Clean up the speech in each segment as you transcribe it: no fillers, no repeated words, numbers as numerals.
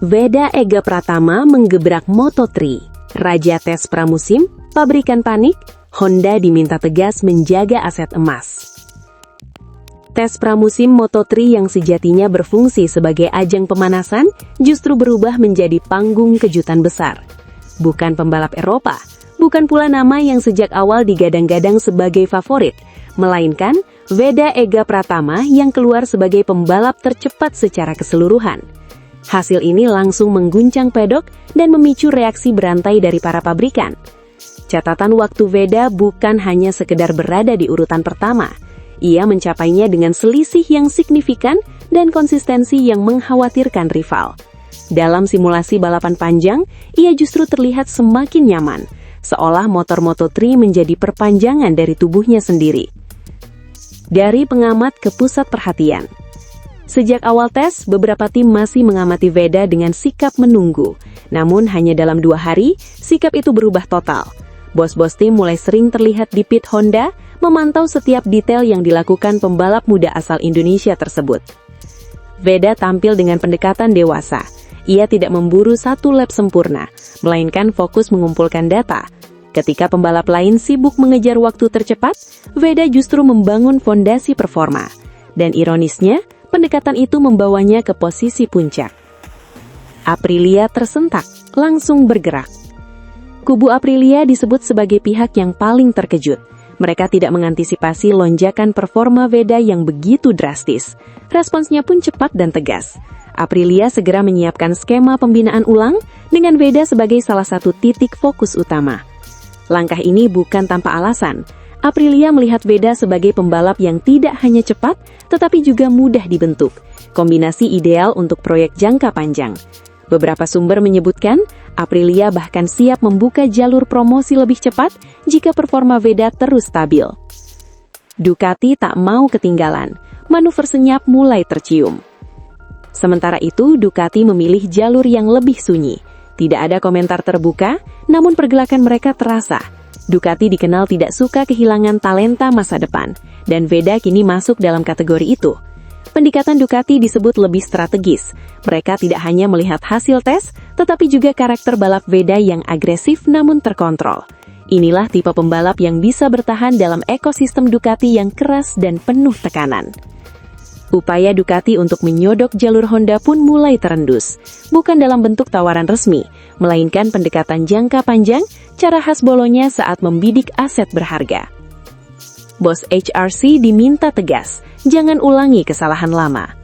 Veda Ega Pratama menggebrak Moto3, Raja Tes Pramusim, pabrikan panik, Honda diminta tegas menjaga aset emas. Tes pramusim Moto3 yang sejatinya berfungsi sebagai ajang pemanasan justru berubah menjadi panggung kejutan besar. Bukan pembalap Eropa, bukan pula nama yang sejak awal digadang-gadang sebagai favorit, melainkan Veda Ega Pratama yang keluar sebagai pembalap tercepat secara keseluruhan. Hasil ini langsung mengguncang pedok dan memicu reaksi berantai dari para pabrikan. Catatan waktu Veda bukan hanya sekedar berada di urutan pertama. Ia mencapainya dengan selisih yang signifikan dan konsistensi yang mengkhawatirkan rival. Dalam simulasi balapan panjang, ia justru terlihat semakin nyaman, seolah motor Moto3 menjadi perpanjangan dari tubuhnya sendiri. Dari pengamat ke pusat perhatian. Sejak awal tes, beberapa tim masih mengamati Veda dengan sikap menunggu. Namun hanya dalam 2 hari, sikap itu berubah total. Bos-bos tim mulai sering terlihat di pit Honda, memantau setiap detail yang dilakukan pembalap muda asal Indonesia tersebut. Veda tampil dengan pendekatan dewasa. Ia tidak memburu satu lap sempurna, melainkan fokus mengumpulkan data. Ketika pembalap lain sibuk mengejar waktu tercepat, Veda justru membangun fondasi performa. Dan ironisnya, pendekatan itu membawanya ke posisi puncak. Aprilia tersentak, langsung bergerak. Kubu Aprilia disebut sebagai pihak yang paling terkejut. Mereka tidak mengantisipasi lonjakan performa Veda yang begitu drastis. Responsnya pun cepat dan tegas. Aprilia segera menyiapkan skema pembinaan ulang dengan Veda sebagai salah satu titik fokus utama. Langkah ini bukan tanpa alasan. Aprilia melihat Veda sebagai pembalap yang tidak hanya cepat, tetapi juga mudah dibentuk. Kombinasi ideal untuk proyek jangka panjang. Beberapa sumber menyebutkan, Aprilia bahkan siap membuka jalur promosi lebih cepat jika performa Veda terus stabil. Ducati tak mau ketinggalan, manuver senyap mulai tercium. Sementara itu, Ducati memilih jalur yang lebih sunyi. Tidak ada komentar terbuka, namun pergelakan mereka terasa. Ducati dikenal tidak suka kehilangan talenta masa depan, dan Veda kini masuk dalam kategori itu. Pendekatan Ducati disebut lebih strategis. Mereka tidak hanya melihat hasil tes, tetapi juga karakter balap Veda yang agresif namun terkontrol. Inilah tipe pembalap yang bisa bertahan dalam ekosistem Ducati yang keras dan penuh tekanan. Upaya Ducati untuk menyodok jalur Honda pun mulai terendus. Bukan dalam bentuk tawaran resmi, melainkan pendekatan jangka panjang, cara khas Bolonya saat membidik aset berharga. Bos HRC diminta tegas, jangan ulangi kesalahan lama.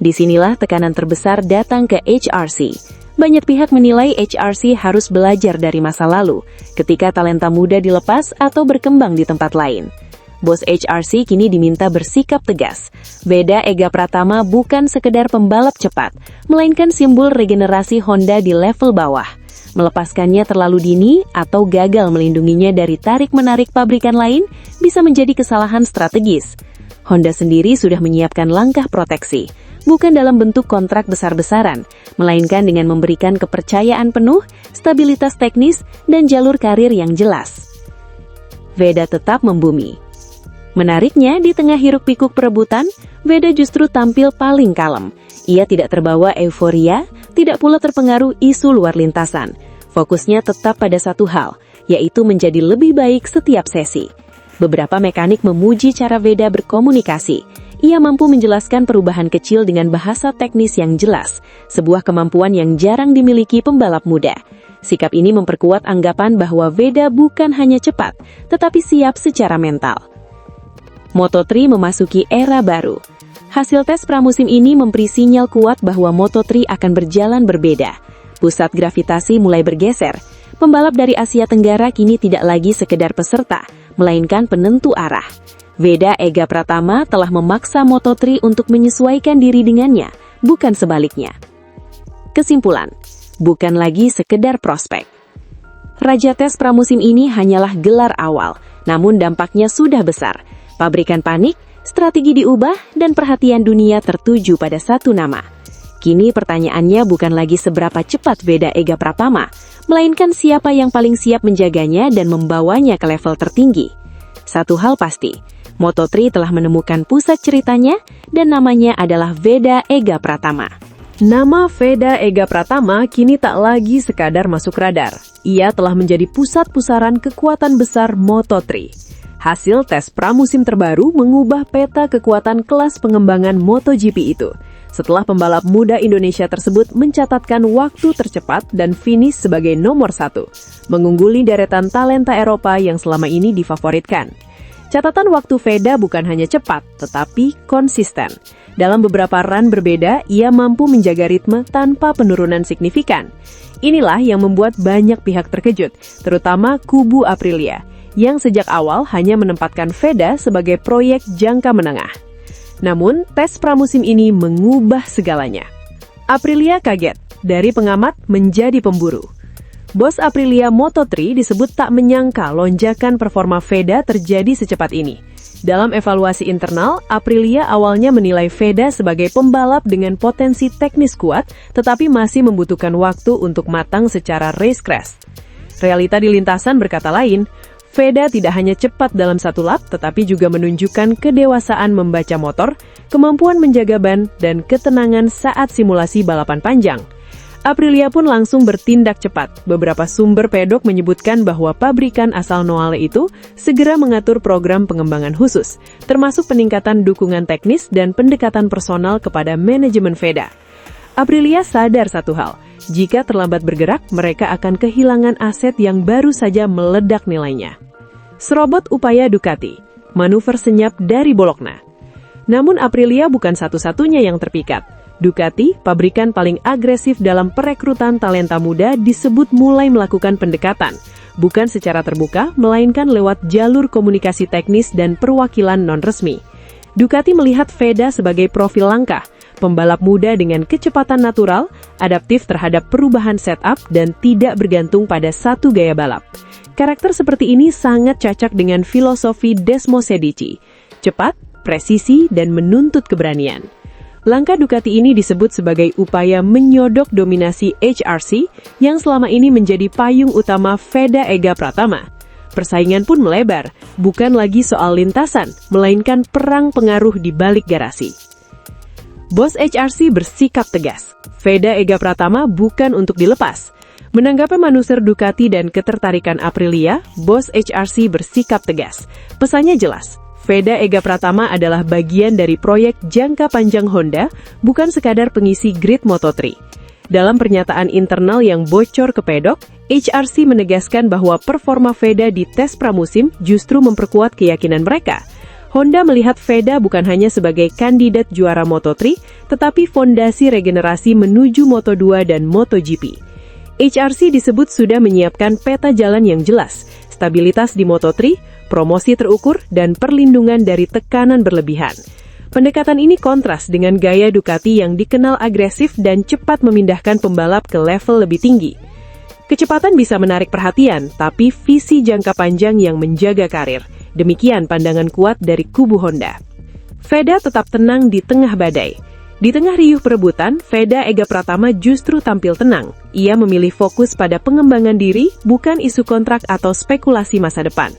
Disinilah tekanan terbesar datang ke HRC. Banyak pihak menilai HRC harus belajar dari masa lalu, ketika talenta muda dilepas atau berkembang di tempat lain. Bos HRC kini diminta bersikap tegas. Veda Ega Pratama bukan sekedar pembalap cepat, melainkan simbol regenerasi Honda di level bawah. Melepaskannya terlalu dini atau gagal melindunginya dari tarik-menarik pabrikan lain bisa menjadi kesalahan strategis. Honda sendiri sudah menyiapkan langkah proteksi, bukan dalam bentuk kontrak besar-besaran, melainkan dengan memberikan kepercayaan penuh, stabilitas teknis, dan jalur karir yang jelas. Veda tetap membumi. Menariknya, di tengah hiruk-pikuk perebutan, Veda justru tampil paling kalem. Ia tidak terbawa euforia, tidak pula terpengaruh isu luar lintasan. Fokusnya tetap pada satu hal, yaitu menjadi lebih baik setiap sesi. Beberapa mekanik memuji cara Veda berkomunikasi. Ia mampu menjelaskan perubahan kecil dengan bahasa teknis yang jelas, sebuah kemampuan yang jarang dimiliki pembalap muda. Sikap ini memperkuat anggapan bahwa Veda bukan hanya cepat, tetapi siap secara mental. Moto3 memasuki era baru. Hasil tes pramusim ini memberi sinyal kuat bahwa Moto3 akan berjalan berbeda. Pusat gravitasi mulai bergeser. Pembalap dari Asia Tenggara kini tidak lagi sekedar peserta, melainkan penentu arah. Veda Ega Pratama telah memaksa Moto3 untuk menyesuaikan diri dengannya, bukan sebaliknya. Kesimpulan, bukan lagi sekedar prospek. Raja tes pramusim ini hanyalah gelar awal, namun dampaknya sudah besar. Pabrikan panik, strategi diubah, dan perhatian dunia tertuju pada satu nama. Kini pertanyaannya bukan lagi seberapa cepat Veda Ega Pratama, melainkan siapa yang paling siap menjaganya dan membawanya ke level tertinggi. Satu hal pasti, Moto3 telah menemukan pusat ceritanya dan namanya adalah Veda Ega Pratama. Nama Veda Ega Pratama kini tak lagi sekadar masuk radar. Ia telah menjadi pusat pusaran kekuatan besar Moto3. Hasil tes pramusim terbaru mengubah peta kekuatan kelas pengembangan MotoGP itu. Setelah pembalap muda Indonesia tersebut mencatatkan waktu tercepat dan finish sebagai nomor 1, mengungguli deretan talenta Eropa yang selama ini difavoritkan. Catatan waktu Veda bukan hanya cepat, tetapi konsisten. Dalam beberapa run berbeda, ia mampu menjaga ritme tanpa penurunan signifikan. Inilah yang membuat banyak pihak terkejut, terutama kubu Aprilia, yang sejak awal hanya menempatkan Veda sebagai proyek jangka menengah. Namun, tes pramusim ini mengubah segalanya. Aprilia kaget, dari pengamat menjadi pemburu. Bos Aprilia Moto3 disebut tak menyangka lonjakan performa Veda terjadi secepat ini. Dalam evaluasi internal, Aprilia awalnya menilai Veda sebagai pembalap dengan potensi teknis kuat, tetapi masih membutuhkan waktu untuk matang secara racecraft. Realita di lintasan berkata lain, Veda tidak hanya cepat dalam satu lap, tetapi juga menunjukkan kedewasaan membaca motor, kemampuan menjaga ban, dan ketenangan saat simulasi balapan panjang. Aprilia pun langsung bertindak cepat. Beberapa sumber pedok menyebutkan bahwa pabrikan asal Noale itu segera mengatur program pengembangan khusus, termasuk peningkatan dukungan teknis dan pendekatan personal kepada manajemen Veda. Aprilia sadar satu hal, jika terlambat bergerak, mereka akan kehilangan aset yang baru saja meledak nilainya. Serobot upaya Ducati, manuver senyap dari Bologna. Namun Aprilia bukan satu-satunya yang terpikat. Ducati, pabrikan paling agresif dalam perekrutan talenta muda, disebut mulai melakukan pendekatan, bukan secara terbuka, melainkan lewat jalur komunikasi teknis dan perwakilan non-resmi. Ducati melihat Veda sebagai profil langkah, pembalap muda dengan kecepatan natural, adaptif terhadap perubahan setup, dan tidak bergantung pada satu gaya balap. Karakter seperti ini sangat cocok dengan filosofi Desmo Sedici, cepat, presisi, dan menuntut keberanian. Langkah Ducati ini disebut sebagai upaya menyodok dominasi HRC yang selama ini menjadi payung utama Veda Ega Pratama. Persaingan pun melebar, bukan lagi soal lintasan, melainkan perang pengaruh di balik garasi. Bos HRC bersikap tegas, Veda Ega Pratama bukan untuk dilepas. Menanggapi manuver Ducati dan ketertarikan Aprilia, bos HRC bersikap tegas. Pesannya jelas, Veda Ega Pratama adalah bagian dari proyek jangka panjang Honda, bukan sekadar pengisi grid Moto3. Dalam pernyataan internal yang bocor ke pedok, HRC menegaskan bahwa performa Veda di tes pramusim justru memperkuat keyakinan mereka. Honda melihat Veda bukan hanya sebagai kandidat juara Moto3, tetapi fondasi regenerasi menuju Moto2 dan MotoGP. HRC disebut sudah menyiapkan peta jalan yang jelas, stabilitas di Moto3, promosi terukur, dan perlindungan dari tekanan berlebihan. Pendekatan ini kontras dengan gaya Ducati yang dikenal agresif dan cepat memindahkan pembalap ke level lebih tinggi. Kecepatan bisa menarik perhatian, tapi visi jangka panjang yang menjaga karir. Demikian pandangan kuat dari kubu Honda. Veda tetap tenang di tengah badai. Di tengah riuh perebutan, Veda Ega Pratama justru tampil tenang. Ia memilih fokus pada pengembangan diri, bukan isu kontrak atau spekulasi masa depan.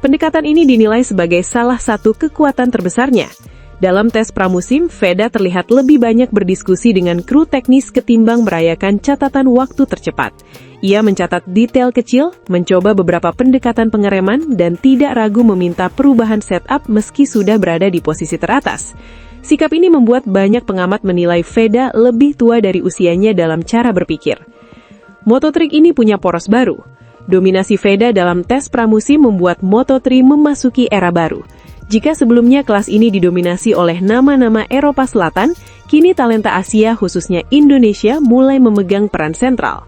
Pendekatan ini dinilai sebagai salah satu kekuatan terbesarnya. Dalam tes pramusim, Veda terlihat lebih banyak berdiskusi dengan kru teknis ketimbang merayakan catatan waktu tercepat. Ia mencatat detail kecil, mencoba beberapa pendekatan pengereman, dan tidak ragu meminta perubahan setup meski sudah berada di posisi teratas. Sikap ini membuat banyak pengamat menilai Veda lebih tua dari usianya dalam cara berpikir. Moto3 ini punya poros baru. Dominasi Veda dalam tes pramusim membuat Moto3 memasuki era baru. Jika sebelumnya kelas ini didominasi oleh nama-nama Eropa Selatan, kini talenta Asia khususnya Indonesia mulai memegang peran sentral.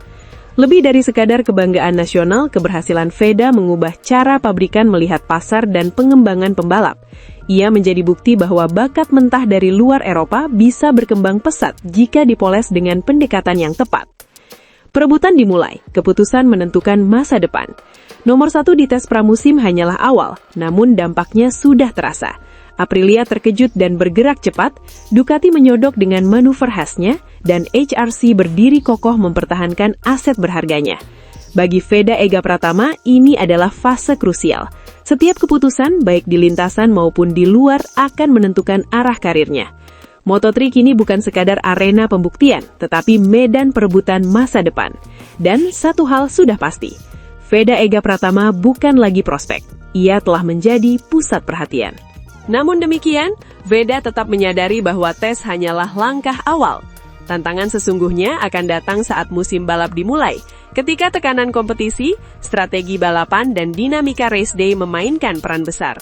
Lebih dari sekadar kebanggaan nasional, keberhasilan Veda mengubah cara pabrikan melihat pasar dan pengembangan pembalap. Ia menjadi bukti bahwa bakat mentah dari luar Eropa bisa berkembang pesat jika dipoles dengan pendekatan yang tepat. Perebutan dimulai, keputusan menentukan masa depan. Nomor 1 di tes pramusim hanyalah awal, namun dampaknya sudah terasa. Aprilia terkejut dan bergerak cepat, Ducati menyodok dengan manuver khasnya, dan HRC berdiri kokoh mempertahankan aset berharganya. Bagi Veda Ega Pratama, ini adalah fase krusial. Setiap keputusan, baik di lintasan maupun di luar, akan menentukan arah karirnya. Moto3 kini bukan sekadar arena pembuktian, tetapi medan perebutan masa depan. Dan satu hal sudah pasti, Veda Ega Pratama bukan lagi prospek. Ia telah menjadi pusat perhatian. Namun demikian, Veda tetap menyadari bahwa tes hanyalah langkah awal. Tantangan sesungguhnya akan datang saat musim balap dimulai, ketika tekanan kompetisi, strategi balapan, dan dinamika race day memainkan peran besar.